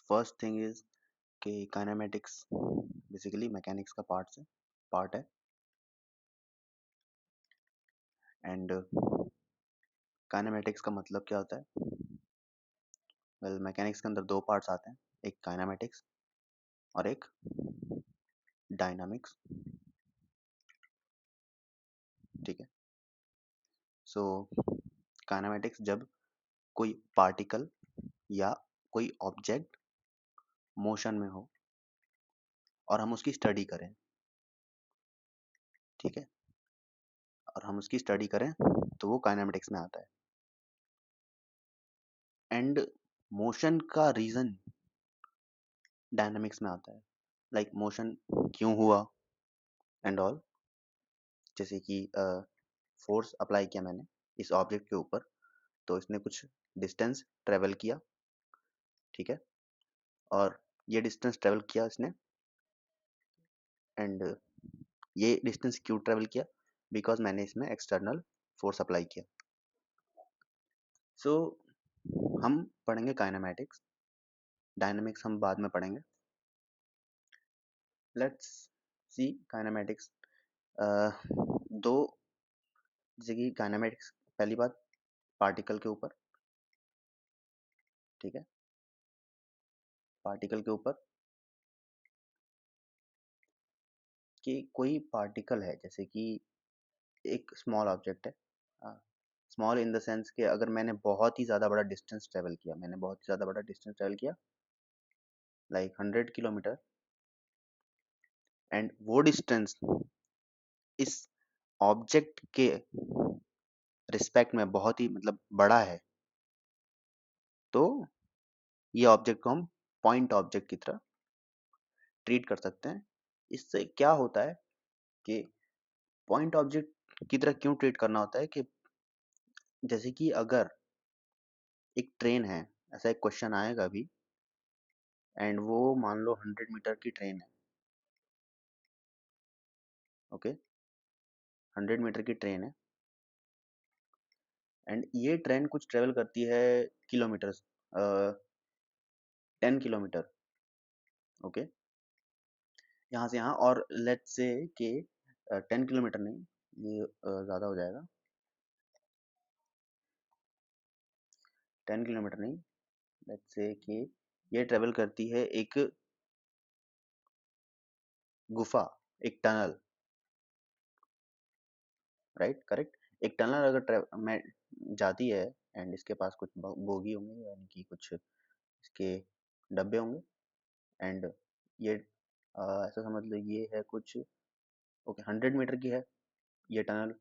First thing is कि kinematics basically mechanics का part है एंड काइनेमेटिक्स का मतलब क्या होता है? वेल मैकेनिक्स के अंदर दो पार्ट्स आते हैं, एक काइनेमेटिक्स और एक डायनामिक्स। ठीक है, सो काइनेमेटिक्स जब कोई पार्टिकल या कोई ऑब्जेक्ट मोशन में हो और हम उसकी स्टडी करें। ठीक है, और हम उसकी स्टडी करें तो वो काइनेमेटिक्स में आता है। एंड मोशन का रीजन डायनामिक्स में आता है, लाइक मोशन क्यों हुआ एंड ऑल। जैसे कि फोर्स अप्लाई किया मैंने इस ऑब्जेक्ट के ऊपर, तो इसने कुछ डिस्टेंस ट्रेवल किया। ठीक है, और ये डिस्टेंस ट्रेवल किया इसने, एंड ये डिस्टेंस क्यों ट्रेवल किया? बिकॉज मैंने इसमें एक्सटर्नल फोर्स अप्लाई किया। सो हम पढ़ेंगे काइनेमैटिक्स, डायनामिक्स हम बाद में पढ़ेंगे। Let's see kinematics. दो, जैसे कि काइनेमैटिक्स पहली बात पार्टिकल के ऊपर। ठीक है, पार्टिकल के ऊपर कि कोई पार्टिकल है, जैसे कि एक स्मॉल ऑब्जेक्ट है। स्मॉल इन द सेंस कि अगर मैंने बहुत ही ज़्यादा बड़ा डिस्टेंस ट्रेवल किया, लाइक 100 किलोमीटर, एंड वो डिस्टेंस इस ऑब्जेक्ट के रिस्पेक्ट में बहुत ही मतलब बड़ा है, तो ये ऑब्जेक्ट को हम पॉइंट ऑब्जेक्ट की तरह ट्रीट कर सकते हैं। इससे क्या होता है कि पॉइंट ऑब्जेक्ट की तरह क्यों ट्रीट करना होता है कि जैसे कि अगर एक ट्रेन है, ऐसा एक क्वेश्चन आएगा अभी, एंड वो मान लो 100 मीटर की ट्रेन है। ओके, 100 मीटर की ट्रेन है एंड ये ट्रेन कुछ ट्रेवल करती है किलोमीटर्स, 10 किलोमीटर। ओके, यहाँ से यहाँ, और लेट्स से कि 10 किलोमीटर नहीं, ये ज़्यादा हो जाएगा। 10 किलोमीटर नहीं, लेट्स से कि ये ट्रेवल करती है एक गुफा, एक टनल, राइट, करेक्ट। एक टनल अगर में जाती है एंड इसके पास कुछ बोगी होंगे, यानी कि कुछ इसके डब्बे होंगे, एंड ये ऐसा समझ लो ये है कुछ, ओके 100 मीटर की है ये टनल,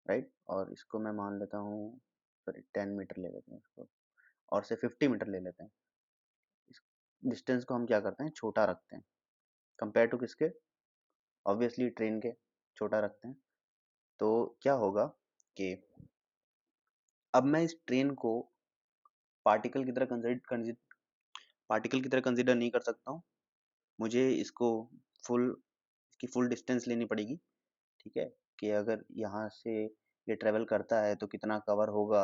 राइट। और इसको मैं मान लेता हूँ, सॉरी 10 मीटर ले लेते हैं इसको, और से 50 मीटर ले लेते हैं। इस डिस्टेंस को हम क्या करते हैं, छोटा रखते हैं कंपेयर टू किसके, ऑब्वियसली ट्रेन के छोटा रखते हैं। तो क्या होगा कि अब मैं इस ट्रेन को पार्टिकल की तरह पार्टिकल की तरह कंसिडर नहीं कर सकता हूँ। मुझे इसको इसकी फुल डिस्टेंस लेनी पड़ेगी। ठीक है, कि अगर यहाँ से ये ट्रेवल करता है तो कितना कवर होगा,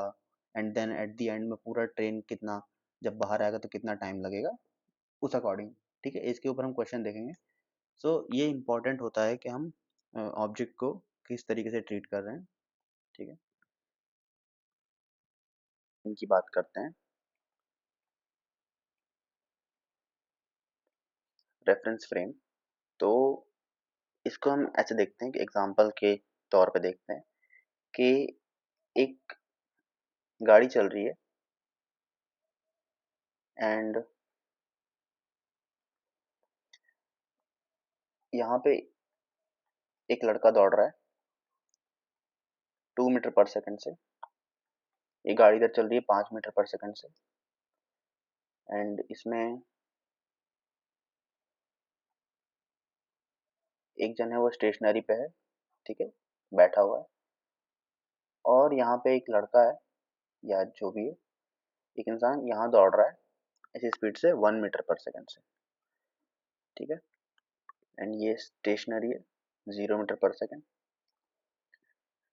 and then at the end में पूरा ट्रेन कितना, जब बाहर आएगा तो कितना टाइम लगेगा, उस अकॉर्डिंग। ठीक है, इसके ऊपर हम क्वेश्चन देखेंगे। सो ये इम्पोर्टेंट होता है कि हम ऑब्जेक्ट को किस तरीके से ट्रीट कर रहे हैं। ठीक है, इनकी बात करते हैं। रेफरेंस फ्रेम, तो इसको हम ऐसे देखते हैं कि एग्जांपल के तौर पे देखते हैं कि एक गाड़ी चल रही है एंड यहाँ पे एक लड़का दौड़ रहा है 2 मीटर पर सेकंड से। ये गाड़ी इधर चल रही है 5 मीटर पर सेकंड से, एंड इसमें एक जन है वो स्टेशनरी पे है। ठीक है, बैठा हुआ है, और यहाँ पे एक लड़का है या जो भी है, एक इंसान यहाँ दौड़ रहा है ऐसी स्पीड से 1 मीटर पर सेकंड से। ठीक है, एंड ये स्टेशनरी है 0 मीटर पर सेकंड।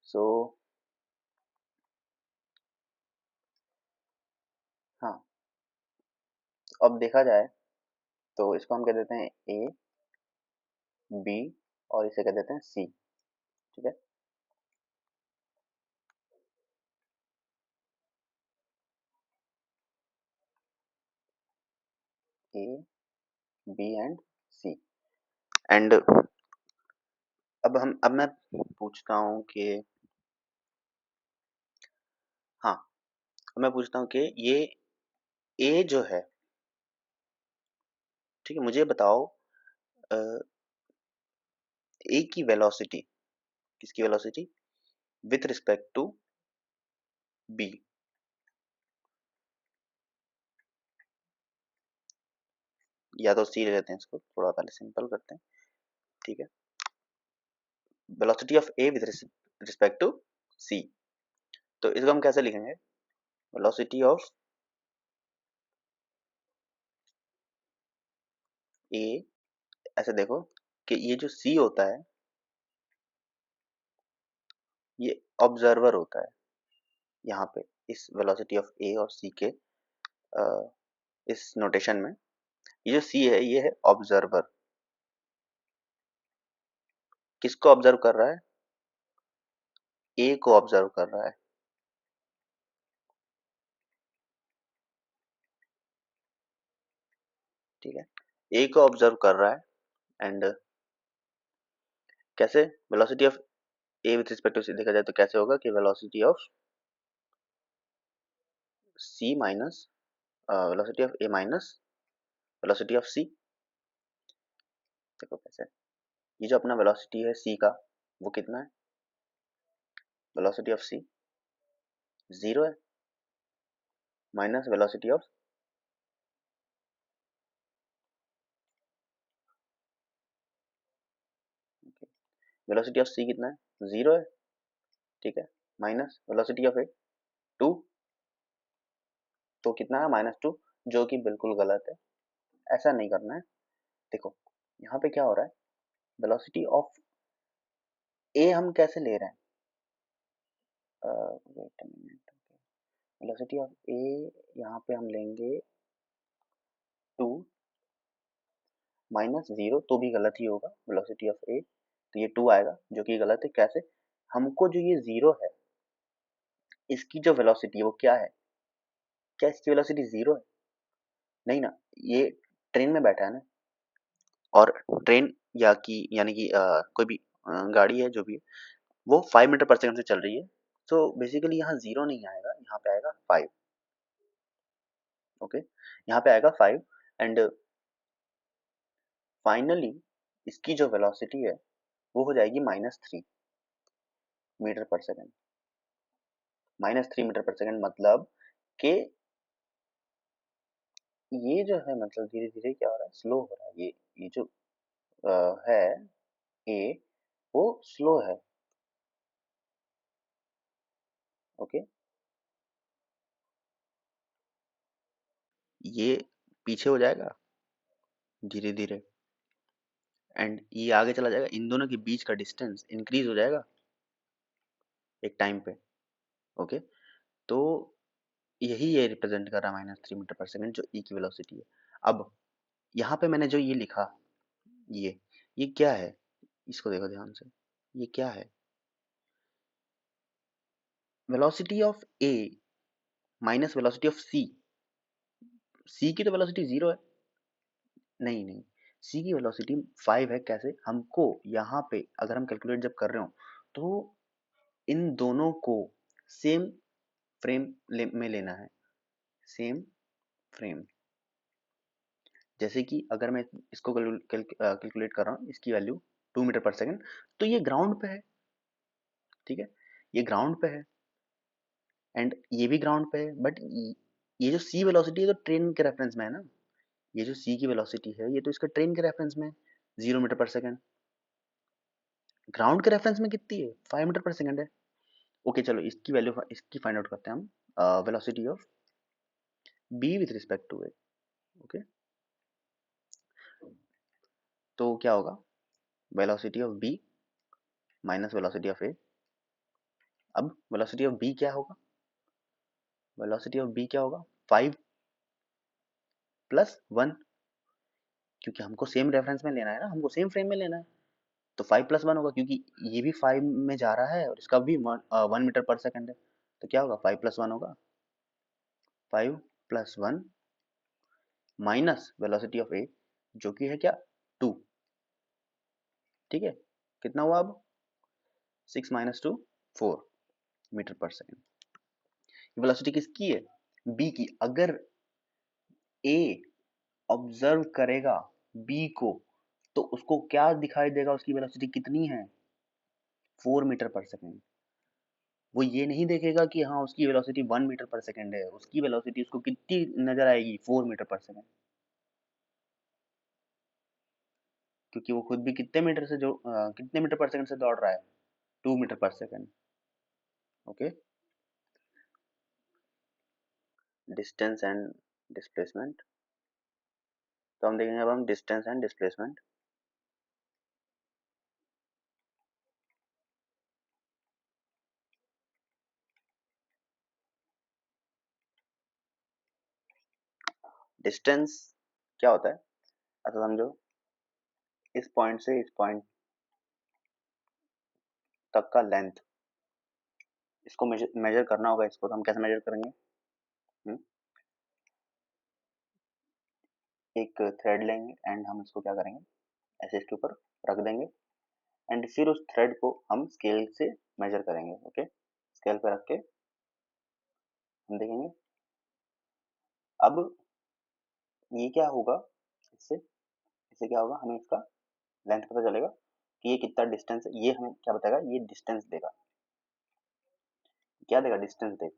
सो हाँ, अब देखा जाए तो इसको हम कह देते हैं ए, बी और इसे कह देते हैं सी। ठीक है, ए, बी एंड सी। एंड अब मैं पूछता हूँ कि हाँ, अब मैं पूछता हूँ कि ये ए जो है, ठीक है, मुझे बताओ ए की वेलोसिटी, किसकी velocity, with respect to B. या तो सी ले लेते हैं, इसको थोड़ा पहले सिंपल करते हैं। ठीक है, velocity of A with respect to C, तो इसको हम कैसे लिखेंगे, वेलोसिटी ऑफ ए, ऐसे देखो कि ये जो सी होता है ये ऑब्जर्वर होता है यहाँ पे, इस वेलोसिटी ऑफ ए और सी के इस नोटेशन में। ये जो सी है ये है ऑब्जर्वर, किसको ऑब्जर्व कर रहा है, ए को ऑब्जर्व कर रहा है। ठीक है, ए को ऑब्जर्व कर रहा है। एंड कैसे, velocity of A with respect to C देखा जाए तो कैसे होगा कि velocity of C minus velocity of A minus velocity of C. देखो कैसे, ये जो अपना वेलोसिटी है सी का वो कितना है, वेलोसिटी ऑफ सी 0 है, minus velocity of velocity of C कितना है 0 है। ठीक है, माइनस वेलोसिटी ऑफ ए 2, तो कितना है -2, जो कि बिल्कुल गलत है, ऐसा नहीं करना है। देखो यहाँ पे क्या हो रहा है, वेलोसिटी ऑफ ए हम कैसे ले रहे हैं, wait a minute, velocity of A यहाँ पे हम लेंगे 2 -0, तो भी गलत ही होगा, वेलोसिटी ऑफ ए तो ये 2 आएगा जो कि गलत है। कैसे, हमको जो ये 0 है इसकी जो वेलोसिटी है वो क्या है, क्या इसकी वेलोसिटी 0 है, नहीं ना, ये ट्रेन में बैठा है ना, और ट्रेन या की यानी कि कोई भी गाड़ी है जो भी है, वो 5 मीटर पर सेकंड से चल रही है। तो बेसिकली यहाँ 0 नहीं आएगा, यहाँ पे आएगा 5। ओके, यहाँ पे आएगा 5। एंड फाइनली इसकी जो वेलोसिटी है वो हो जाएगी -3 मीटर पर सेकंड। -3 मीटर पर सेकंड मतलब कि ये जो है, मतलब धीरे धीरे क्या हो रहा है, स्लो हो रहा है, ये जो है ए वो स्लो है। ओके, ये पीछे हो जाएगा धीरे धीरे, एंड ये आगे चला जाएगा, इन दोनों के बीच का डिस्टेंस इंक्रीज हो जाएगा एक टाइम पे। ओके, तो यही ये रिप्रेजेंट कर रहा है -3 मीटर पर सेकंड जो ई की वेलोसिटी है। अब यहाँ पे मैंने जो ये लिखा, ये क्या है, इसको देखो ध्यान से, ये क्या है, velocity of A minus velocity of C. C की तो वेलोसिटी 0 है, नहीं नहीं, सी की वेलोसिटी 5 है। कैसे, हमको यहाँ पे अगर हम कैलकुलेट जब कर रहे हो तो इन दोनों को सेम फ्रेम में लेना है, सेम फ्रेम। जैसे कि अगर मैं इसको कैलकुलेट कर रहा हूँ, इसकी वैल्यू 2 मीटर पर सेकंड, तो ये ग्राउंड पे है। ठीक है, ये ग्राउंड पे है एंड ये भी ग्राउंड पे है, बट ये जो सी वेलोसिटी है तो ट्रेन के रेफरेंस में है ना, ये जो सी की वेलोसिटी है ये तो इसका ट्रेन के रेफरेंस में 0 मीटर पर सेकंड, ग्राउंड के रेफरेंस में कितनी है, 5 मीटर पर सेकंड है। ओके चलो इसकी वैल्यू इसकी फाइंड आउट करते हैं हम, velocity of B with respect to A. Okay, तो क्या होगा, velocity of B minus velocity of A. अब वेलोसिटी ऑफ बी क्या होगा, वेलोसिटी ऑफ बी क्या होगा, 5 प्लस 1, क्योंकि हमको सेम रेफरेंस में लेना है ना, हमको सेम फ्रेम में लेना है, तो 5 प्लस 1 होगा, क्योंकि ये भी 5 में जा रहा है और इसका भी 1 मीटर पर सेकंड है, तो क्या होगा 5 प्लस 1 होगा 5 प्लस 1 माइनस वेलोसिटी ऑफ ए जो कि है क्या 2, ठीक है, कितना हुआ अब 6 माइनस 2 4 मीटर पर सेकंड। वेलोसिटी किसकी है बी की। अगर ए ऑब्जर्व करेगा बी को तो उसको क्या दिखाई देगा, उसकी वेलोसिटी कितनी है 4 मीटर पर सेकंड। वो ये नहीं देखेगा कि हाँ उसकी वेलोसिटी 1 मीटर पर सेकंड है, उसकी वेलोसिटी उसको कितनी नजर आएगी 4 मीटर पर सेकंड, क्योंकि वो खुद भी कितने मीटर से जो कितने मीटर पर सेकंड से दौड़ रहा है 2 मीटर पर second. Okay, distance and displacement, तो हम देखेंगे अब हम डिस्टेंस एंड डिस्प्लेसमेंट। डिस्टेंस क्या होता है, अच्छा समझो, इस पॉइंट से इस पॉइंट तक का लेंथ, इसको मेजर करना होगा, इसको तो हम कैसे मेजर करेंगे, हुँ? एक थ्रेड लेंगे एंड हम इसको क्या करेंगे ऐसे इसके ऊपर रख देंगे एंड फिर उस थ्रेड को हम स्केल से मेजर करेंगे। ओके, स्केल पे रख के हम देखेंगे अब ये क्या होगा, इससे इससे क्या होगा, हमें इसका लेंथ पता चलेगा कि ये कितना डिस्टेंस है, ये हमें क्या बताएगा, ये डिस्टेंस देगा, क्या देगा डिस्टेंस देगा।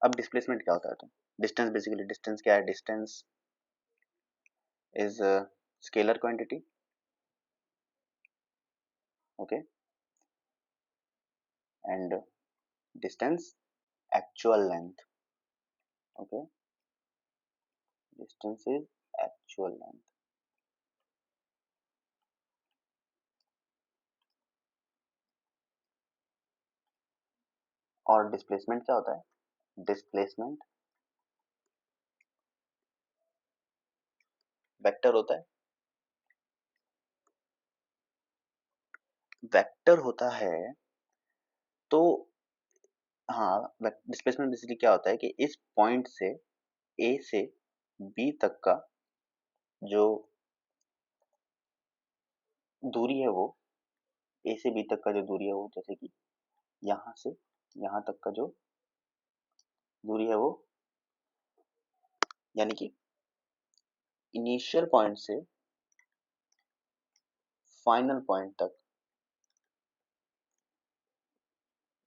अब डिस्प्लेसमेंट क्या होता है, तो डिस्टेंस बेसिकली डिस्टेंस क्या है, distance is scalar quantity. Okay, and distance actual length. Okay, distance is actual length. और डिस्प्लेसमेंट क्या होता है, डिस्प्लेसमेंट वेक्टर होता है, वेक्टर होता है, तो हाँ डिस्प्लेसमेंट बेसिकली क्या होता है कि इस पॉइंट से ए से बी तक का जो दूरी है वो, ए से बी तक का जो दूरी है वो, जैसे कि यहाँ से यहाँ तक का जो दूरी है वो, यानी कि इनिशियल पॉइंट से फाइनल पॉइंट तक,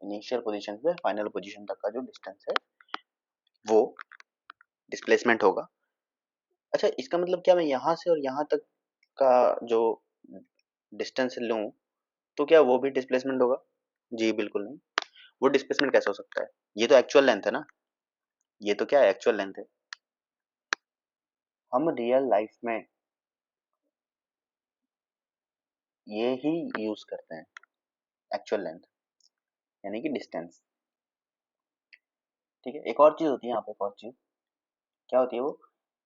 इनिशियल पोजीशन से फाइनल पोजीशन तक का जो डिस्टेंस है वो डिस्प्लेसमेंट होगा। अच्छा, इसका मतलब क्या मैं यहाँ से और यहाँ तक का जो डिस्टेंस लूँ तो क्या वो भी डिस्प्लेसमेंट होगा? जी बिल्कुल नहीं। वो डिस्प्लेसमेंट कैसे हो सकता है, ये तो एक्चुअल लेंथ है ना, ये तो क्या है एक्चुअल लेंथ है। हम रियल लाइफ में ये ही यूज करते हैं, एक्चुअल लेंथ यानी कि डिस्टेंस। ठीक है, एक और चीज होती है यहाँ पे, एक और चीज क्या होती है वो,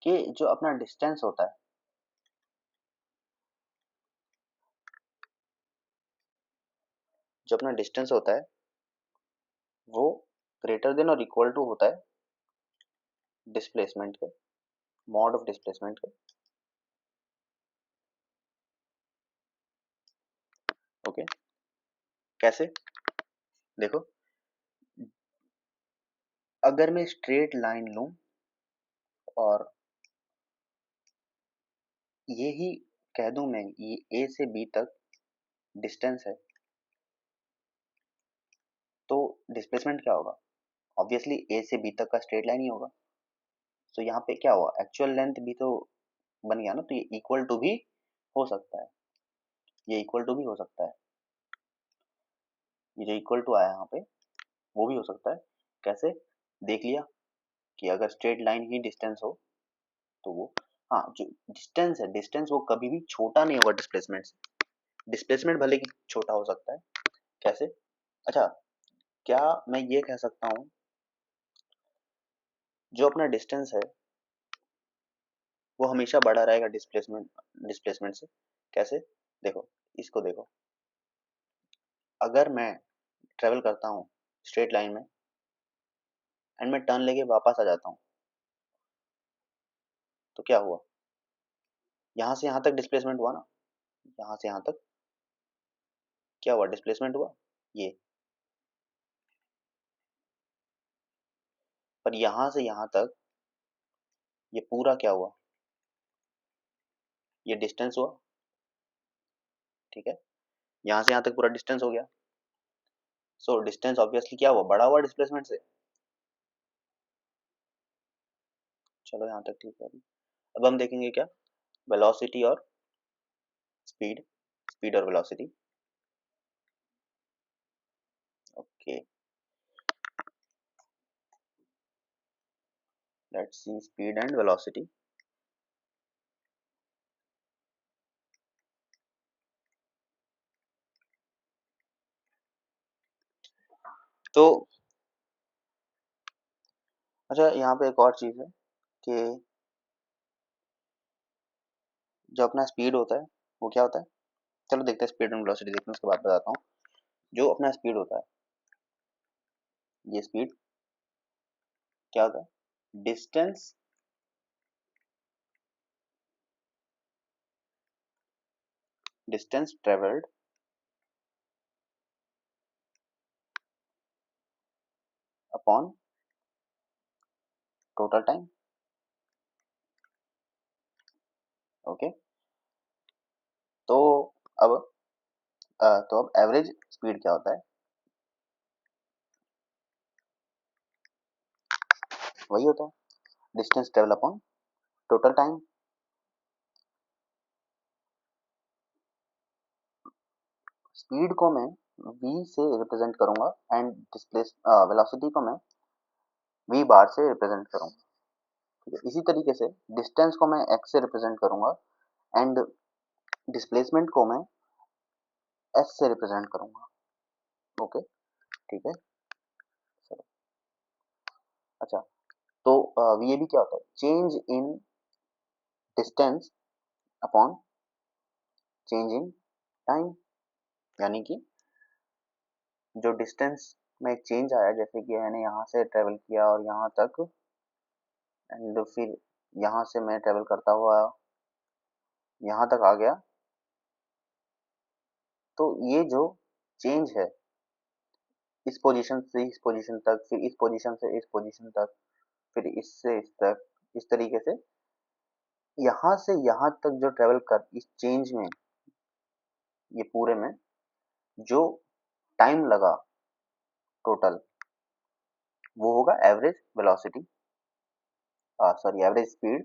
कि जो अपना डिस्टेंस होता है, जो अपना डिस्टेंस होता है वो ग्रेटर देन और इक्वल टू होता है डिस्प्लेसमेंट के, मॉड ऑफ डिस्प्लेसमेंट के। ओके, कैसे, देखो, अगर मैं स्ट्रेट लाइन लूं और ये ही कह दूं मैं ये ए से बी तक डिस्टेंस है, तो डिस्प्लेसमेंट क्या होगा, ऑब्वियसली ए से बी तक का स्ट्रेट लाइन ही होगा। तो यहाँ पे क्या हुआ, एक्चुअल लेंथ भी तो बन गया ना, तो ये इक्वल टू भी हो सकता है, ये इक्वल टू भी हो सकता है, ये जो इक्वल टू आया यहाँ पे वो भी हो सकता है। कैसे, देख लिया कि अगर स्ट्रेट लाइन ही डिस्टेंस हो तो वो, हाँ जो डिस्टेंस है, डिस्टेंस वो कभी भी छोटा नहीं होगा डिस्प्लेसमेंट से, डिस्प्लेसमेंट भले ही छोटा हो सकता है। कैसे, अच्छा, क्या मैं ये कह सकता हूँ जो अपना डिस्टेंस है वो हमेशा बड़ा रहेगा डिस्प्लेसमेंट डिस्प्लेसमेंट से। कैसे? देखो, इसको देखो, अगर मैं ट्रेवल करता हूँ स्ट्रेट लाइन में एंड मैं टर्न लेके वापस आ जाता हूँ, तो क्या हुआ? यहाँ से यहाँ तक डिस्प्लेसमेंट हुआ ना, यहाँ से यहाँ तक क्या हुआ? डिस्प्लेसमेंट हुआ ये। पर यहाँ से यहाँ तक ये पूरा क्या हुआ? ये डिस्टेंस हुआ, ठीक है? यहाँ से यहाँ तक पूरा डिस्टेंस हो गया। सो डिस्टेंस ऑब्वियसली क्या हुआ? बड़ा हुआ डिस्प्लेसमेंट से। चलो यहाँ तक ठीक है। अब हम देखेंगे क्या? वेलोसिटी और स्पीड, स्पीड और velocity. Okay, let's see speed and velocity. तो अच्छा, यहाँ पे एक और चीज है कि जो अपना स्पीड होता है वो क्या होता है? चलो देखते हैं, स्पीड एंड वेलोसिटी देखते हैं, उसके बाद बताता हूँ। जो अपना स्पीड होता है, ये स्पीड क्या होता है? Distance distance travelled upon total time. Okay, तो अब तो अब एवरेज स्पीड क्या होता है? वही होता है distance travel upon total time. Speed को मैं v से रिप्रेजेंट करूंगा एंड डिस्प्लेस वेलोसिटी को मैं v बार से रिप्रेजेंट करूंगा, ठीक है? इसी तरीके से डिस्टेंस को मैं x से रिप्रेजेंट करूंगा एंड डिस्प्लेसमेंट को मैं s से रिप्रेजेंट करूंगा। ओके, ठीक है। चलो, अच्छा, तो ये भी क्या होता है? Change in distance upon change in time. यानी कि जो डिस्टेंस में चेंज आया, जैसे कि मैंने यहाँ से ट्रेवल किया और यहाँ तक, एंड फिर यहाँ से मैं ट्रेवल करता हुआ यहाँ तक आ गया, तो ये जो चेंज है इस पोजीशन से इस पोजीशन तक, फिर इस पोजीशन से इस पोजीशन तक, फिर इससे इस तक, इस तरीके से यहाँ से यहाँ तक जो ट्रेवल कर, इस चेंज में, ये पूरे में जो टाइम लगा टोटल, वो होगा average velocity, sorry average speed.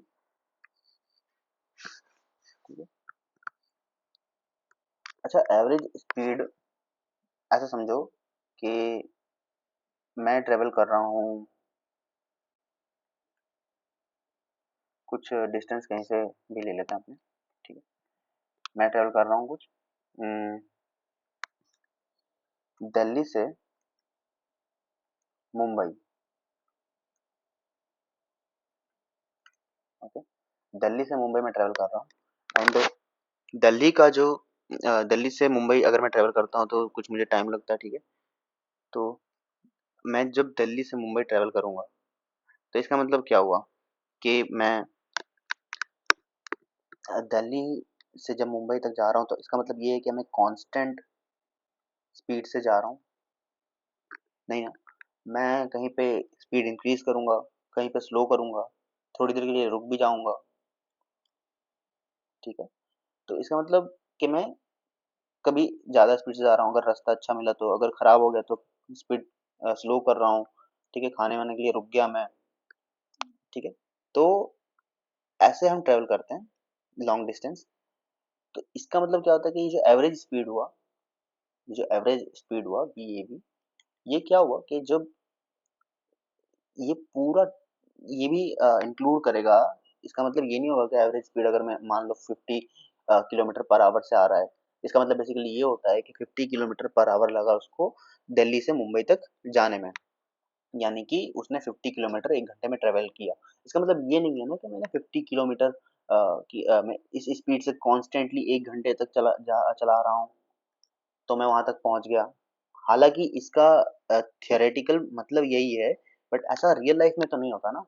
ठीक है, अच्छा, एवरेज स्पीड ऐसा समझो कि मैं ट्रेवल कर रहा हूँ कुछ डिस्टेंस, कहीं से भी ले लेते हैं अपने, ठीक है? मैं ट्रेवल कर रहा हूँ कुछ दिल्ली से मुंबई। ओके, दिल्ली से मुंबई में ट्रेवल कर रहा हूँ एंड दिल्ली का जो दिल्ली से मुंबई अगर मैं ट्रेवल करता हूँ तो कुछ मुझे टाइम लगता है, ठीक है? तो मैं जब दिल्ली से मुंबई ट्रेवल करूँगा, तो इसका मतलब क्या हुआ कि मैं दिल्ली से जब मुंबई तक जा रहा हूँ, तो इसका मतलब ये है कि मैं कांस्टेंट स्पीड से जा रहा हूँ, नहीं ना? मैं कहीं पे स्पीड इंक्रीज करूँगा, कहीं पे स्लो करूँगा, थोड़ी देर के लिए रुक भी जाऊँगा, ठीक है? तो इसका मतलब कि मैं कभी ज़्यादा स्पीड से जा रहा हूँ, अगर रास्ता अच्छा मिला तो, अगर खराब हो गया तो स्पीड स्लो कर रहा हूँ, ठीक है? खाने वाने के लिए रुक गया मैं, ठीक है? तो ऐसे हम ट्रेवल करते हैं लॉन्ग डिस्टेंस। तो इसका मतलब क्या होता है कि ये जो एवरेज स्पीड हुआ, ये जो एवरेज स्पीड हुआ VAB, ये क्या हुआ कि जब ये पूरा, ये भी इंक्लूड करेगा। इसका मतलब ये नहीं होगा कि एवरेज स्पीड अगर मैं मान लो 50 किलोमीटर पर आवर से आ रहा है, इसका मतलब बेसिकली ये होता है कि 50 किलोमीटर पर आवर लगा उसको दिल्ली से मुंबई तक जाने में, यानी कि उसने 50 किलोमीटर 1 घंटे में ट्रेवल किया। इसका मतलब ये नहीं है ना कि मैंने 50 किलोमीटर मैं इस स्पीड से कॉन्स्टेंटली 1 घंटे तक चला रहा हूँ, तो मैं वहाँ तक पहुँच गया। हालाँकि इसका थियोरेटिकल मतलब यही है, बट ऐसा रियल लाइफ़ में तो नहीं होता ना।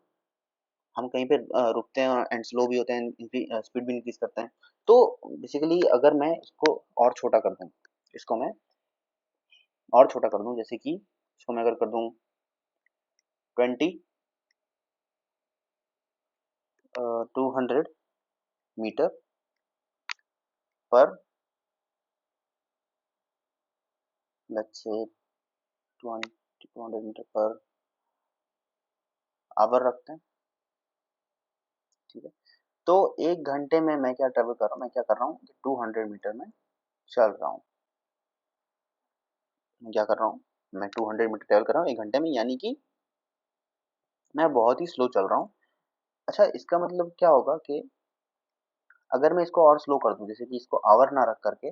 हम कहीं पे रुकते हैं एंड स्लो भी होते हैं, स्पीड भी इंक्रीज़ करते हैं। तो बेसिकली अगर मैं इसको और छोटा कर दूँ, इसको मैं और छोटा कर दूँ, जैसे कि इसको मैं अगर कर दूँ 20 200 मीटर पर let's say 200 metre per hour रखते हैं, ठीक है। तो 1 घंटे में मैं क्या ट्रैवल कर रहा हूँ, मैं क्या कर रहा हूँ कि 200 मीटर में चल रहा हूँ। मैं क्या कर रहा हूँ, मैं 200 मीटर ट्रैवल कर रहा हूँ 1 घंटे में, यानी कि मैं बहुत ही स्लो चल रहा हूँ। अच्छा, इसका मतलब क्या होगा कि अगर मैं इसको और स्लो कर दूँ, जैसे कि इसको आवर ना रख करके,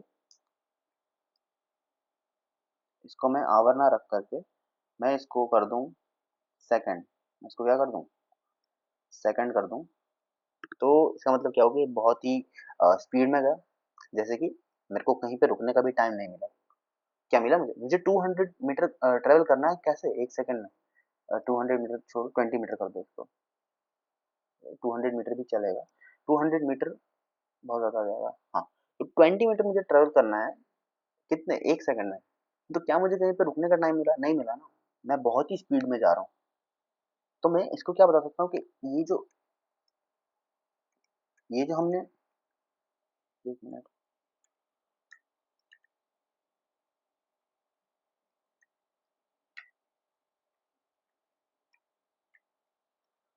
इसको मैं आवर ना रख करके मैं इसको कर दूँ सेकंड, मैं इसको क्या कर दूँ, सेकंड कर दूँ, तो इसका मतलब क्या होगा, ये बहुत ही स्पीड में गया। जैसे कि मेरे को कहीं पे रुकने का भी टाइम नहीं मिला। क्या मिला मुझे? मुझे 200 मीटर ट्रैवल करना है, कैसे? 1 सेकंड में। 200 मीटर छोड़ो, 20 मीटर कर दो इसको। 200 मीटर भी चलेगा। 200 मीटर बहुत ज़्यादा हो जाएगा। हाँ, तो 20 मीटर मुझे ट्रैवल करना है, कितने? 1 सेकंड में। तो क्या मुझे कहीं पे रुकने का टाइम मिला? नहीं मिला ना। मैं बहुत ही स्पीड में जा रहा हूँ। तो मैं इसको क्या बता सकता हूँ कि ये जो हमने 1 मिनट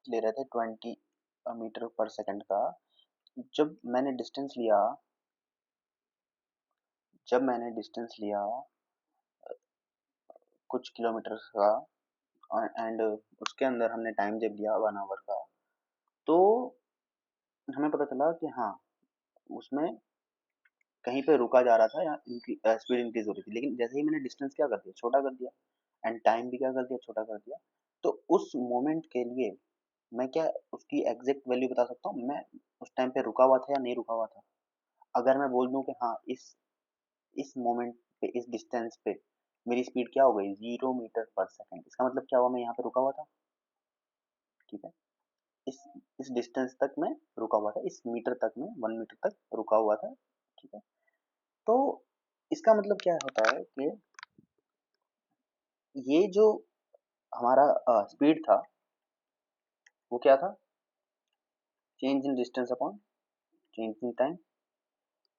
ले रहे थे 20 मीटर पर सेकंड का, जब मैंने डिस्टेंस लिया जब मैंने डिस्टेंस लिया कुछ किलोमीटर्स का, एंड उसके अंदर हमने टाइम जब दिया 1 आवर का, तो हमें पता चला कि हाँ, उसमें कहीं पे रुका जा रहा था या स्पीड इंक्रीज हो रही थी, लेकिन जैसे ही मैंने डिस्टेंस क्या कर दिया, छोटा कर दिया, एंड टाइम भी क्या कर दिया, छोटा कर दिया, तो उस मोमेंट के लिए मैं क्या उसकी एग्जैक्ट वैल्यू बता सकता हूँ, मैं उस टाइम पे रुका हुआ था या नहीं रुका हुआ था। अगर मैं बोल दूं कि हाँ, इस मोमेंट पे, इस डिस्टेंस पे मेरी स्पीड क्या हो गई, 0 मीटर पर सेकेंड, इसका मतलब क्या हुआ, मैं यहाँ पे रुका हुआ था, ठीक है। इस इस डिस्टेंस तक मैं रुका हुआ था, इस मीटर तक मैं 1 मीटर तक रुका हुआ था, ठीक है। तो इसका मतलब क्या होता है कि ये जो हमारा स्पीड था, वो क्या था, change in distance upon change in time.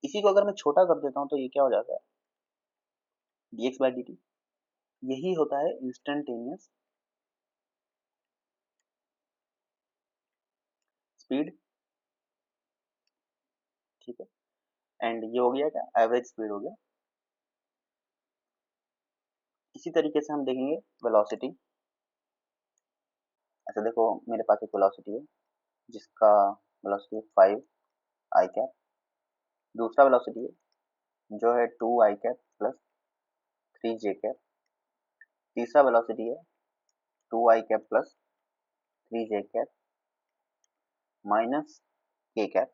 इसी को अगर मैं छोटा कर देता हूँ तो ये क्या हो जाता है, dx बाई dt। यही होता है इंस्टेंटेनियस स्पीड, ठीक है। एंड ये हो गया क्या, एवरेज स्पीड हो गया। इसी तरीके से हम देखेंगे वेलोसिटी। ऐसा देखो, मेरे पास एक वेलोसिटी है जिसका वेलोसिटी 5 i कैप। दूसरा वेलोसिटी है जो है 2 i cap plus 3 j cap. तीसरा वेलोसिटी है 2 i cap plus 3 j cap minus k cap.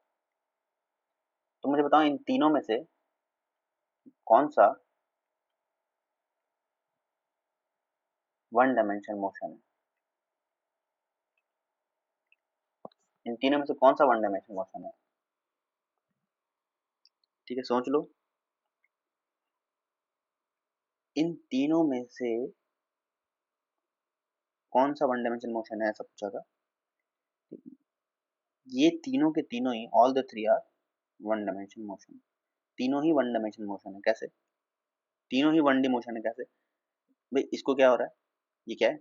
तो मुझे बताओ, इन तीनों में से कौन सा वन डायमेंशन मोशन है? इन तीनों में से कौन सा वन डायमेंशन मोशन है? ठीक है, सोच लो। इन तीनों में से कौन सा वन डायमेंशन मोशन है, ऐसा पूछा था। ये तीनों के तीनों ही, all the three are one dimension motion. तीनों ही वन डायमेंशन मोशन है, कैसे? तीनों ही वन डी मोशन है, कैसे? भाई, इसको क्या हो रहा है, ये क्या है,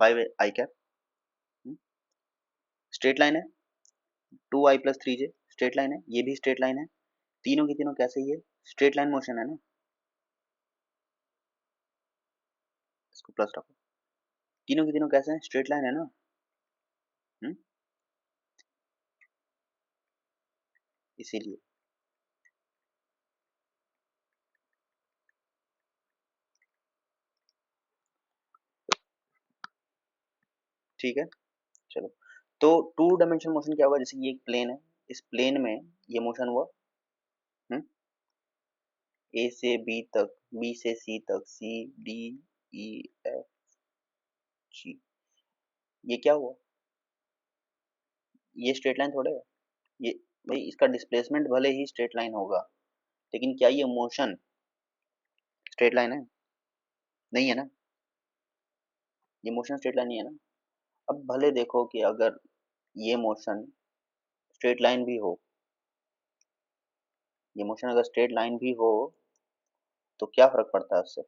5 i कैप, स्ट्रेट लाइन है। 2 i plus 3 j straight line है, ये भी स्ट्रेट लाइन है। तीनों की तीनों कैसे, ये स्ट्रेट लाइन मोशन है ना। इसको प्लस रखो। तीनों की तीनों कैसे हैं, स्ट्रेट लाइन है ना। हम्म, इसीलिए ठीक है, चलो। तो टू डायमेंशनल मोशन क्या होगा, जैसे कि एक प्लेन है, इस प्लेन में ये मोशन हुआ, ए से बी तक, बी से सी तक, C D E F G, ये क्या हुआ, ये स्ट्रेट लाइन थोड़े है, ये भाई इसका डिस्प्लेसमेंट भले ही स्ट्रेट लाइन होगा, लेकिन क्या ये मोशन स्ट्रेट लाइन है? नहीं है ना, ये मोशन स्ट्रेट लाइन नहीं है ना। अब भले देखो कि अगर ये मोशन स्ट्रेट लाइन भी हो, ये मोशन अगर स्ट्रेट लाइन भी हो, तो क्या फर्क पड़ता है उससे?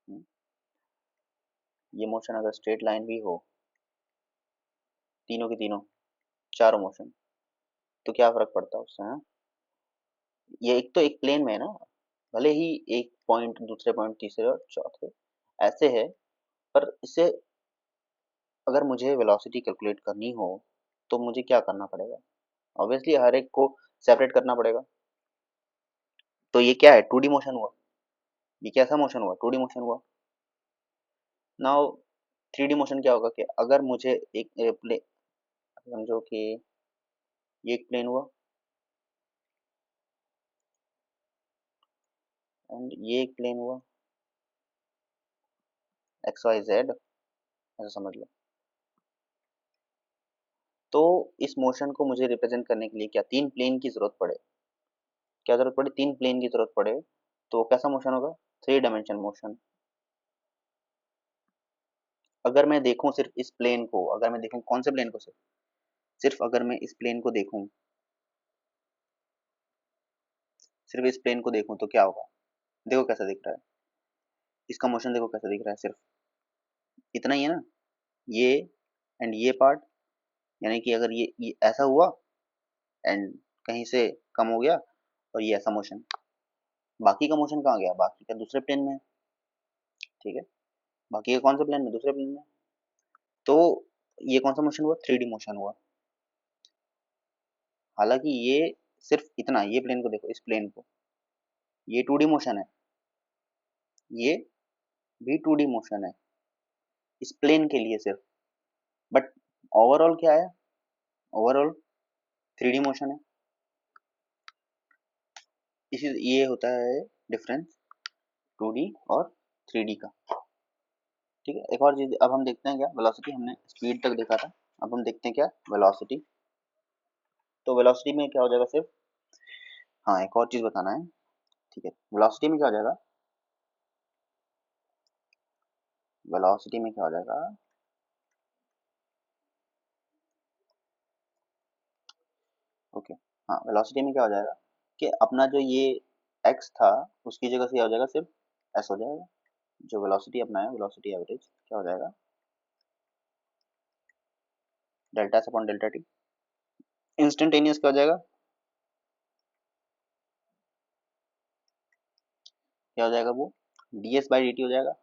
हम्म, ये मोशन अगर स्ट्रेट लाइन भी हो, तीनों के तीनों, चारों मोशन, तो क्या फर्क पड़ता है उससे, हाँ? ये एक तो एक प्लेन में है ना, भले ही एक पॉइंट दूसरे पॉइंट तीसरे और चौथे ऐसे है, पर इससे अगर मुझे वेलोसिटी कैलकुलेट करनी हो, तो मुझे क्या करना पड़ेगा? ऑब्वियसली हर एक को सेपरेट करना पड़ेगा। तो ये क्या है, टू डी मोशन हुआ, ये कैसा मोशन हुआ, टू डी मोशन हुआ। नाउ थ्री डी मोशन क्या होगा कि अगर मुझे एक प्लेन, समझो कि ये एक प्लेन हुआ एंड ये एक प्लेन हुआ, एक्स वाई जेड, ऐसा समझ लो। तो इस मोशन को मुझे रिप्रेजेंट करने के लिए क्या तीन प्लेन की जरूरत पड़े, क्या जरूरत पड़े, तीन प्लेन की जरूरत पड़े, तो कैसा मोशन होगा, थ्री डायमेंशन मोशन। अगर मैं देखूं सिर्फ इस प्लेन को, अगर मैं देखूं कौन से प्लेन को, सिर्फ सिर्फ अगर मैं इस प्लेन को देखूं, सिर्फ इस प्लेन को देखूं तो क्या होगा, देखो कैसा दिख रहा है, इसका मोशन देखो कैसा दिख रहा है, सिर्फ इतना ही है ना, ये एंड ये पार्ट, यानी कि अगर ये ऐसा हुआ एंड कहीं से कम हो गया और ये ऐसा मोशन, बाकी का मोशन कहाँ गया, बाकी का दूसरे प्लेन में है, ठीक है, बाकी का कौन से प्लेन में, दूसरे प्लेन में। तो ये कौन सा मोशन हुआ, थ्री डी मोशन हुआ। हालांकि ये सिर्फ इतना, ये प्लेन को देखो, इस प्लेन को, ये टू डी मोशन है, ये भी टू डी मोशन है इस प्लेन के लिए सिर्फ, बट ओवरऑल क्या है, ओवरऑल थ्री डी मोशन है। इसी ये होता है डिफरेंस टू डी और थ्री डी का। ठीक है, एक और चीज अब हम देखते हैं, क्या वेलोसिटी, हमने स्पीड तक देखा था, अब हम देखते हैं क्या वेलोसिटी। तो वेलोसिटी में क्या हो जाएगा सिर्फ, हाँ एक और चीज बताना है, ठीक है, वेलोसिटी में क्या हो जाएगा, वेलोसिटी में क्या हो जाएगा, ओके, हाँ वेलोसिटी में क्या हो जाएगा कि अपना जो ये एक्स था, उसकी जगह से क्या हो जाएगा, सिर्फ एस हो जाएगा, जो वेलोसिटी अपना है, वेलोसिटी एवरेज क्या हो जाएगा, delta S upon delta T. Instantaneous क्या हो जाएगा, क्या हो जाएगा वो, D S by D T हो जाएगा,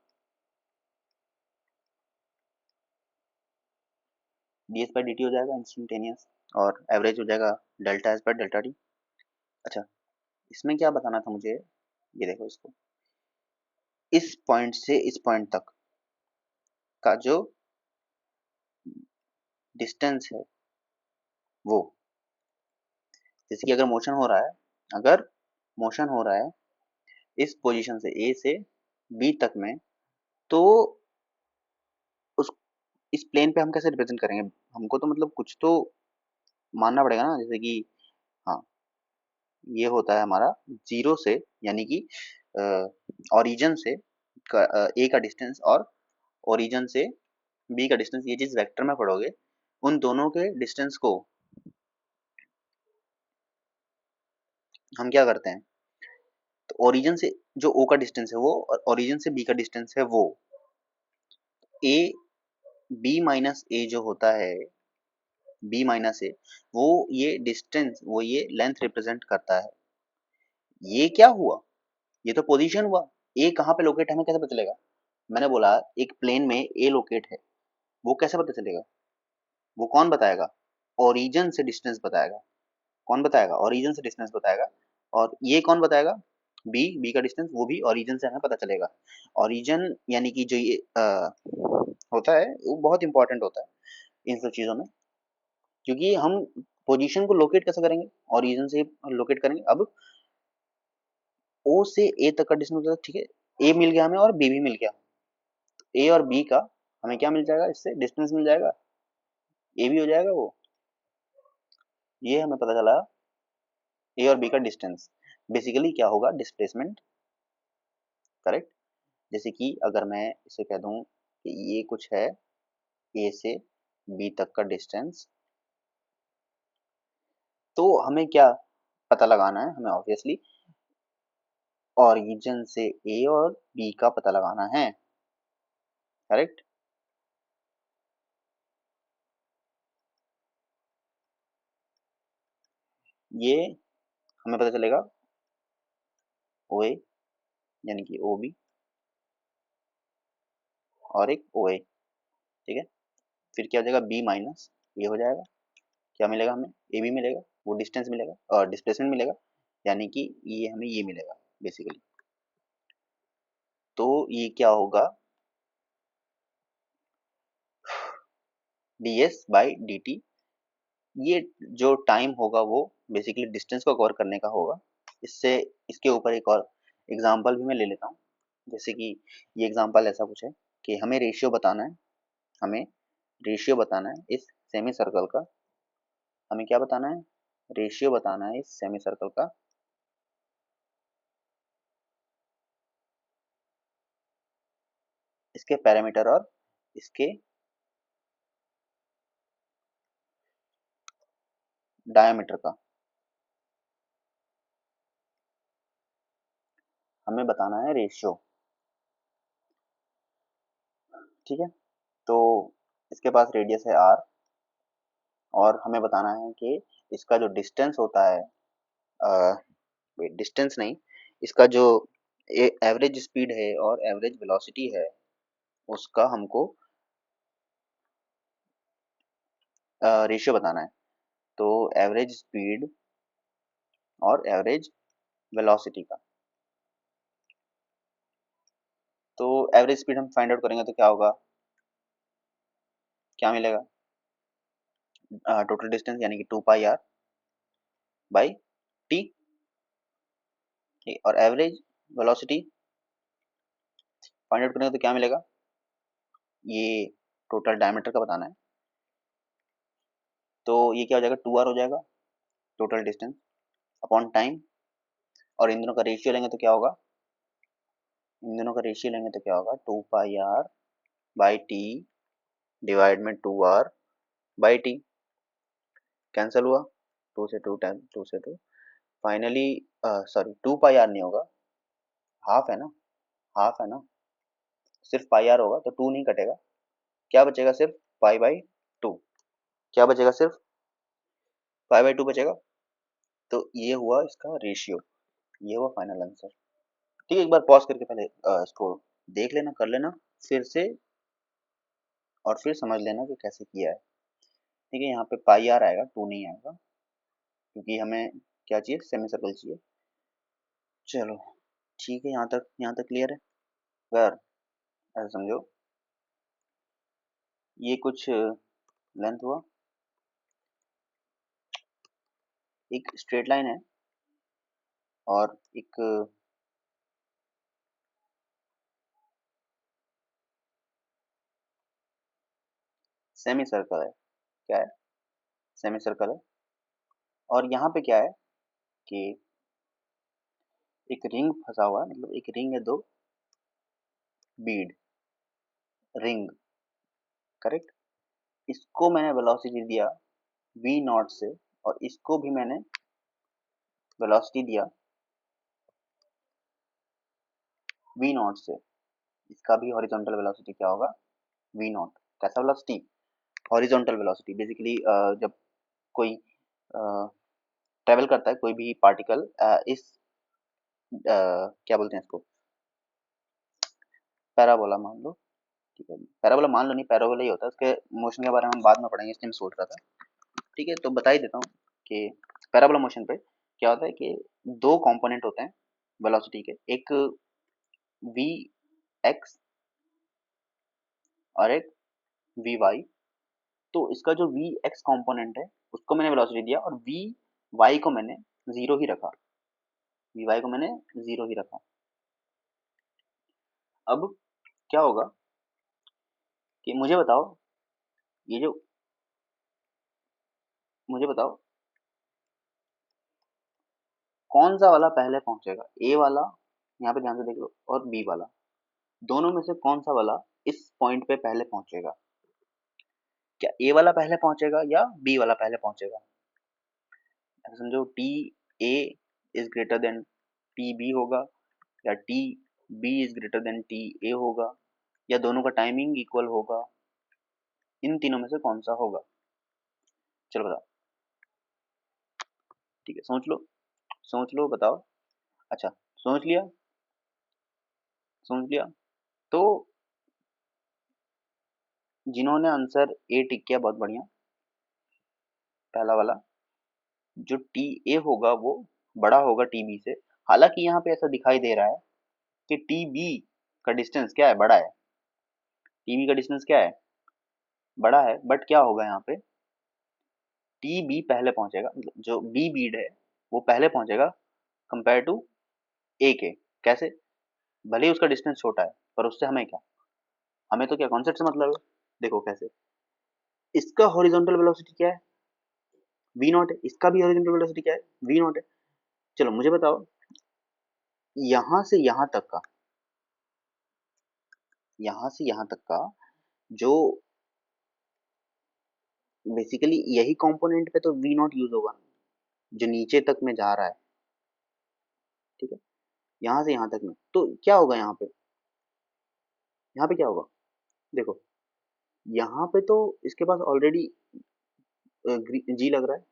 D S by D T हो जाएगा इंस्टेंटेनियस, और एवरेज हो जाएगा delta S by delta T. अच्छा, इसमें क्या बताना था मुझे, ये देखो इसको, इस पॉइंट से इस पॉइंट तक का जो डिस्टेंस है, वो, जैसे कि अगर मोशन हो रहा है, अगर मोशन हो रहा है इस पोजीशन से ए से बी तक में, तो उस इस प्लेन पे हम कैसे रिप्रेजेंट करेंगे, हमको तो मतलब कुछ तो मानना पड़ेगा ना, जैसे कि हाँ, ये होता है हमारा जीरो से, यानी कि ओरिजिन से ए का डिस्टेंस और ओरिजिन से बी का डिस्टेंस, ये चीज वेक्टर में पढ़ोगे, उन दोनों के डिस्टेंस को हम क्या करते हैं, तो ओरिजिन से जो ओ का डिस्टेंस है वो, और ओरिजिन से बी का डिस्टेंस है वो, ए बी माइनस ए जो होता है, बी माइनस ए, वो ये डिस्टेंस, वो ये लेंथ रिप्रेजेंट करता है। ये क्या हुआ, ये तो पोजीशन हुआ, ए कहाँ पे लोकेट है हमें कैसे पता चलेगा, मैंने बोला एक प्लेन में ए लोकेट है, वो कैसे पता चलेगा, वो कौन बताएगा, ओरिजिन से डिस्टेंस बताएगा, कौन बताएगा, ओरिजिन से डिस्टेंस बताएगा, और ये कौन बताएगा, बी, बी का डिस्टेंस वो भी ओरिजिन से हमें पता चलेगा। ओरिजिन यानी कि जो ये होता है, वो बहुत इंपॉर्टेंट होता है इन सब चीज़ों में, क्योंकि हम पोजीशन को लोकेट कैसे करेंगे, ओरिजिन से लोकेट करेंगे। अब ओ से ए तक का डिस्टेंस होता है, ठीक है, ए मिल गया हमें और बी भी मिल गया, ए और बी का हमें क्या मिल जाएगा, इससे डिस्टेंस मिल जाएगा, ए भी हो जाएगा वो, ये हमें पता चला ए और बी का डिस्टेंस। बेसिकली क्या होगा, डिस्प्लेसमेंट, करेक्ट। जैसे कि अगर मैं इसे कह दूं कि ये कुछ है, ए से बी तक का डिस्टेंस, तो हमें क्या पता लगाना है, हमें ऑब्वियसली ओरिजिन से ए और बी का पता लगाना है, करेक्ट। ये हमें पता चलेगा ओ ए, यानी कि ओ बी, और एक ओ ए, ठीक है। फिर क्या हो जाएगा, बी माइनस ये हो जाएगा, क्या मिलेगा हमें, ए बी मिलेगा, वो डिस्टेंस मिलेगा और डिस्प्लेसमेंट मिलेगा, यानी कि ये हमें ये मिलेगा बेसिकली। तो ये क्या होगा, D S by D T, ये जो टाइम होगा वो बेसिकली डिस्टेंस को कवर करने का होगा। इससे इसके ऊपर एक और एग्जांपल भी मैं ले लेता हूँ। जैसे कि ये एग्जांपल ऐसा कुछ है कि हमें रेशियो बताना है, हमें रेशियो बताना है इस सेमी सर्कल का, हमें क्या बताना है, रेशियो बताना है इस सेमी सर्कल का, इसके पैरामीटर और इसके डायमीटर का हमें बताना है रेशियो, ठीक है। तो इसके पास रेडियस है आर, और हमें बताना है कि इसका जो डिस्टेंस होता है, डिस्टेंस नहीं, इसका जो एवरेज स्पीड है और एवरेज वेलोसिटी है, उसका हमको रेशियो बताना है। तो एवरेज स्पीड और एवरेज वेलोसिटी का, तो एवरेज स्पीड हम फाइंड आउट करेंगे तो क्या होगा, क्या मिलेगा, टोटल डिस्टेंस यानी कि 2 पाई आर बाई टी, और एवरेज वेलोसिटी फाइंड आउट करेंगे तो क्या मिलेगा, ये टोटल डायमीटर का बताना है, तो ये क्या हो जाएगा, 2 आर हो जाएगा टोटल डिस्टेंस अपॉन टाइम, और इन दोनों का रेशियो लेंगे तो क्या होगा, इन दोनों का रेशियो लेंगे तो क्या होगा, 2 pi r by t divide में 2 आर बाई टी, कैंसिल हुआ, टू से टू टाइम, टू से two, finally sorry 2 pi r नहीं होगा, हाफ है ना, हाफ है ना, सिर्फ पाई आर होगा तो टू नहीं कटेगा, क्या बचेगा, सिर्फ पाई बाई टू, क्या बचेगा, सिर्फ पाई बाई टू बचेगा। तो ये हुआ इसका रेशियो, ये हुआ फाइनल आंसर। ठीक है, एक बार पॉज करके पहले इसको देख लेना, कर लेना फिर से, और फिर समझ लेना कि कैसे किया है। ठीक है, यहाँ पे पाई आर आएगा, टू नहीं आएगा, क्योंकि हमें क्या चाहिए, सेमी सर्कल चाहिए। चलो ठीक है, यहाँ तक क्लियर है। अगर ऐसा समझो, ये कुछ लेंथ हुआ, एक स्ट्रेट लाइन है, और एक सेमी सर्कल है, क्या है, सेमी सर्कल है, और यहाँ पे क्या है कि एक रिंग फंसा हुआ है, मतलब एक रिंग है, दो बीड, रिंग, करेक्ट। इसको मैंने वेलोसिटी दिया v नॉट से, और इसको भी मैंने वेलोसिटी दिया v नॉट से, इसका भी हॉरिजॉन्टल वेलोसिटी क्या होगा, v नॉट, कैसा वेलोसिटी, हॉरिजॉन्टल वेलोसिटी। बेसिकली जब कोई ट्रेवल करता है कोई भी पार्टिकल इस क्या बोलते हैं इसको, पैराबोला मान लो, ठीक है, पैराबोला मान लो नहीं, पैराबोला ही होता है, उसके मोशन के बारे में हम बाद में पढ़ेंगे, इसलिए मैं सोच रहा था। ठीक है, तो बता ही देता हूँ कि पैराबोला मोशन पे क्या होता है कि दो कंपोनेंट होते हैं वेलोसिटी के, एक वी एक्स और एक वी वाई, तो इसका जो वी एक्स कॉम्पोनेंट है उसको मैंने वेलोसिटी दिया और वी वाई को मैंने जीरो ही रखा, वी वाई को मैंने जीरो ही रखा। अब क्या होगा कि ये जो मुझे बताओ कौन सा वाला पहले पहुंचेगा, ए वाला, यहाँ पे ध्यान से देख लो, और बी वाला, दोनों में से कौन सा वाला इस पॉइंट पे पहले पहुंचेगा? क्या ए वाला पहले पहुंचेगा या बी वाला पहले पहुंचेगा? ऐसा समझो t a is greater than t b होगा, या t b is greater than t a होगा, या दोनों का टाइमिंग इक्वल होगा, इन तीनों में से कौन सा होगा? चलो बताओ। ठीक है, सोच लो बताओ। अच्छा, सोच लिया, सोच लिया, तो जिन्होंने आंसर ए टिक किया बहुत बढ़िया, पहला वाला, जो टी ए होगा वो बड़ा होगा टी बी से। हालांकि यहाँ पे ऐसा दिखाई दे रहा है कि टी बी का डिस्टेंस क्या है, बड़ा है, टी बी का डिस्टेंस क्या है, बड़ा है, बट क्या होगा यहाँ पे, टी बी पहले पहुंचेगा, मतलब जो बी बीड है वो पहले पहुंचेगा कंपेयर टू ए के। कैसे? भले ही उसका डिस्टेंस छोटा है, पर उससे हमें क्या, हमें तो क्या कॉन्सेप्ट से मतलब है। देखो कैसे, इसका हॉरिजॉन्टल वेलोसिटी क्या है, वी नॉट है, इसका भी हॉरिजॉन्टल वेलोसिटी क्या है, वी नॉट है। चलो मुझे बताओ, यहां से यहां तक का, यहां से यहां तक का जो बेसिकली यही कंपोनेंट पे तो वी नॉट यूज होगा, जो नीचे तक में जा रहा है। ठीक है, यहां से यहां तक में, तो क्या होगा यहाँ पे क्या होगा, देखो, यहाँ पे तो इसके पास ऑलरेडी जी लग रहा है,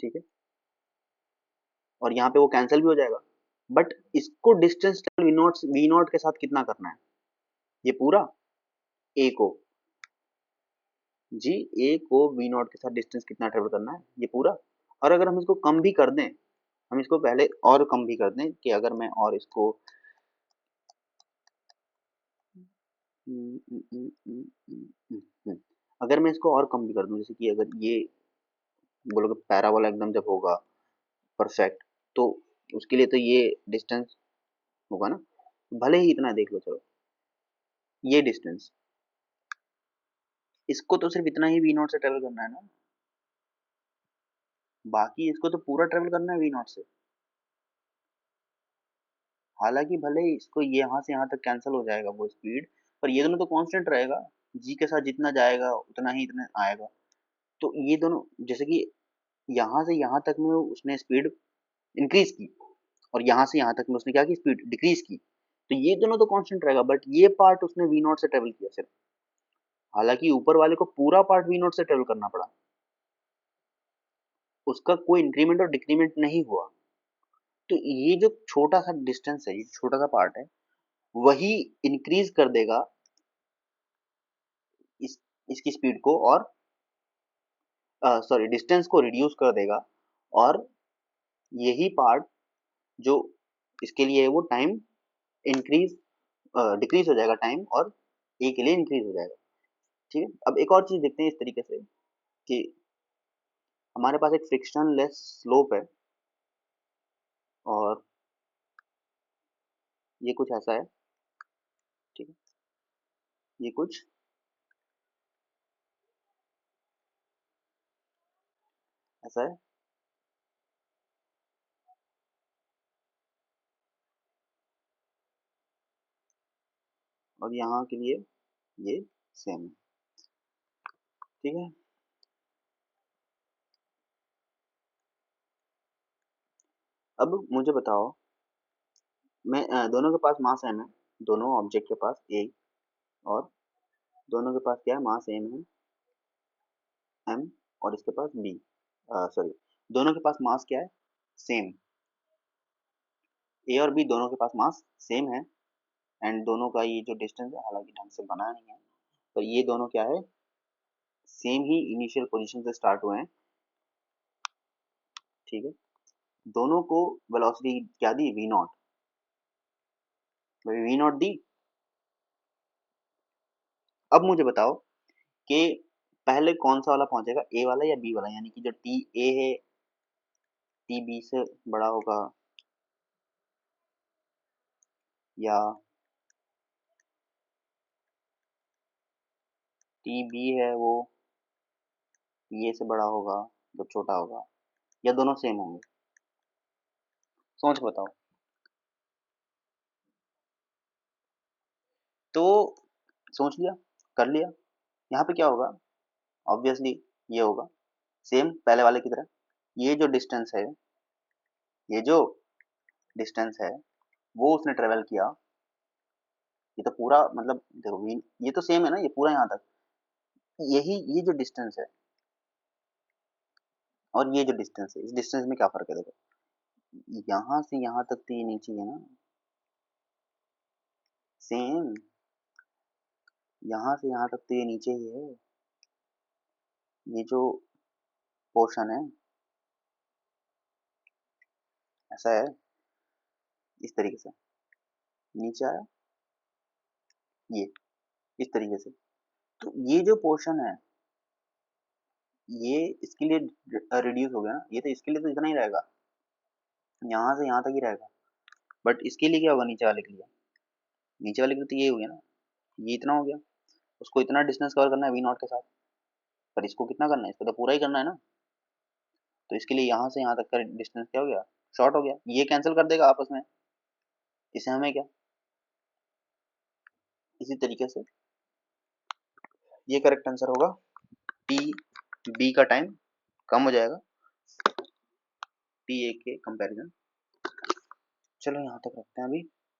ठीक है, और यहाँ पे वो कैंसिल भी हो जाएगा, बट इसको डिस्टेंस वी नॉट के साथ कितना करना है, ये पूरा ए को, जी ए को वी नॉट के साथ डिस्टेंस कितना ट्रेवल करना है, ये पूरा। और अगर हम इसको कम भी कर दें, हम इसको पहले और कम भी कर दें, कि अगर मैं और इसको अगर मैं इसको और कम भी कर दूं, जैसे कि अगर ये बोलोगे पैराबोला एकदम जब होगा परफेक्ट, तो उसके लिए तो ये डिस्टेंस होगा ना, भले ही इतना देख लो, चलो ये डिस्टेंस, इसको तो सिर्फ इतना ही वी नॉट से ट्रेवल करना है ना, बाकी इसको तो पूरा ट्रेवल करना है वी नॉट से। हालांकि भले ही इसको ये यहाँ से यहाँ तक कैंसिल हो जाएगा वो स्पीड, पर ये दोनों तो कांस्टेंट रहेगा, जी के साथ जितना जाएगा उतना ही इतना आएगा। तो ये दोनों, जैसे कि यहाँ से यहाँ तक में उसने स्पीड इंक्रीज की, और यहाँ से यहाँ तक में उसने क्या की, स्पीड डिक्रीज की, तो ये दोनों तो कांस्टेंट रहेगा, बट ये पार्ट उसने वी नॉट से ट्रेवल किया सिर्फ, हालांकि ऊपर वाले को पूरा पार्ट वी नॉट से ट्रेवल करना पड़ा, उसका कोई इंक्रीमेंट और डिक्रीमेंट नहीं हुआ। तो ये जो छोटा सा डिस्टेंस है, ये छोटा सा पार्ट है, वही इंक्रीज कर देगा इस इसकी स्पीड को, और सॉरी डिस्टेंस को रिड्यूस कर देगा, और यही पार्ट जो इसके लिए है वो टाइम इंक्रीज डिक्रीज हो जाएगा टाइम, और ए के लिए इंक्रीज हो जाएगा। ठीक है, अब एक और चीज देखते हैं इस तरीके से, कि हमारे पास एक फ्रिक्शन लेस स्लोप है, और ये कुछ ऐसा है, ठीक है, ये कुछ ऐसा है, और यहाँ के लिए ये सेम है। ठीक है, अब मुझे बताओ, मैं दोनों के पास मास एम है, दोनों ऑब्जेक्ट के पास ए, और दोनों के पास क्या है, मास एम है, एम, और इसके पास बी, सॉरी, दोनों के पास मास क्या है, सेम, ए और बी दोनों के पास मास सेम है, एंड दोनों का ये जो डिस्टेंस है, हालांकि ढंग से बना नहीं है, पर ये दोनों क्या है, सेम ही इनिशियल पोजीशन से स्टार्ट हुए हैं। ठीक है, दोनों को वेलोसिटी क्या दी, वी नॉट, वी नॉट दी, अब मुझे बताओ कि पहले कौन सा वाला पहुंचेगा, ए वाला या बी वाला, यानी कि जो टी ए है टी बी से बड़ा होगा, या टी बी है वो टी ए से बड़ा होगा तो छोटा होगा, या दोनों सेम होंगे? सोच के बताओ। तो सोच लिया, कर लिया। यहाँ पे क्या होगा, ऑब्वियसली ये होगा सेम पहले वाले की तरह। ये जो डिस्टेंस है, ये जो डिस्टेंस है वो उसने ट्रेवल किया, ये तो पूरा मतलब देखो ये तो सेम है ना, ये पूरा यहाँ तक, यही ये जो डिस्टेंस है और ये जो डिस्टेंस है, इस डिस्टेंस में क्या फर्क है? देखो यहाँ से यहाँ तक तो ये नीचे है ना, सेम। यहाँ से यहाँ तक तो ये नीचे ही है, ये जो पोर्शन है ऐसा है, इस तरीके से नीचे आया, ये इस तरीके से। तो ये जो पोर्शन है ये इसके लिए रिड्यूस हो गया ना, ये तो इसके लिए तो इतना ही रहेगा, यहाँ से यहाँ तक ही रहेगा। बट इसके लिए क्या होगा, नीचे वाले के लिए, नीचे वाले के लिए तो ये हो गया ना, ये इतना हो गया। उसको इतना डिस्टेंस कवर करना है वी नॉट के साथ, पर इसको कितना करना है, इसको तो पूरा ही करना है ना। तो इसके लिए यहाँ से यहाँ तक का डिस्टेंस क्या हो गया, शॉर्ट हो गया, ये कैंसिल कर देगा आपस में, इसे हमें क्या, इसी तरीके से ये करेक्ट आंसर होगा। टी बी का टाइम कम हो जाएगा टी ए के कंपैरिजन। चलो यहाँ तक रखते हैं अभी।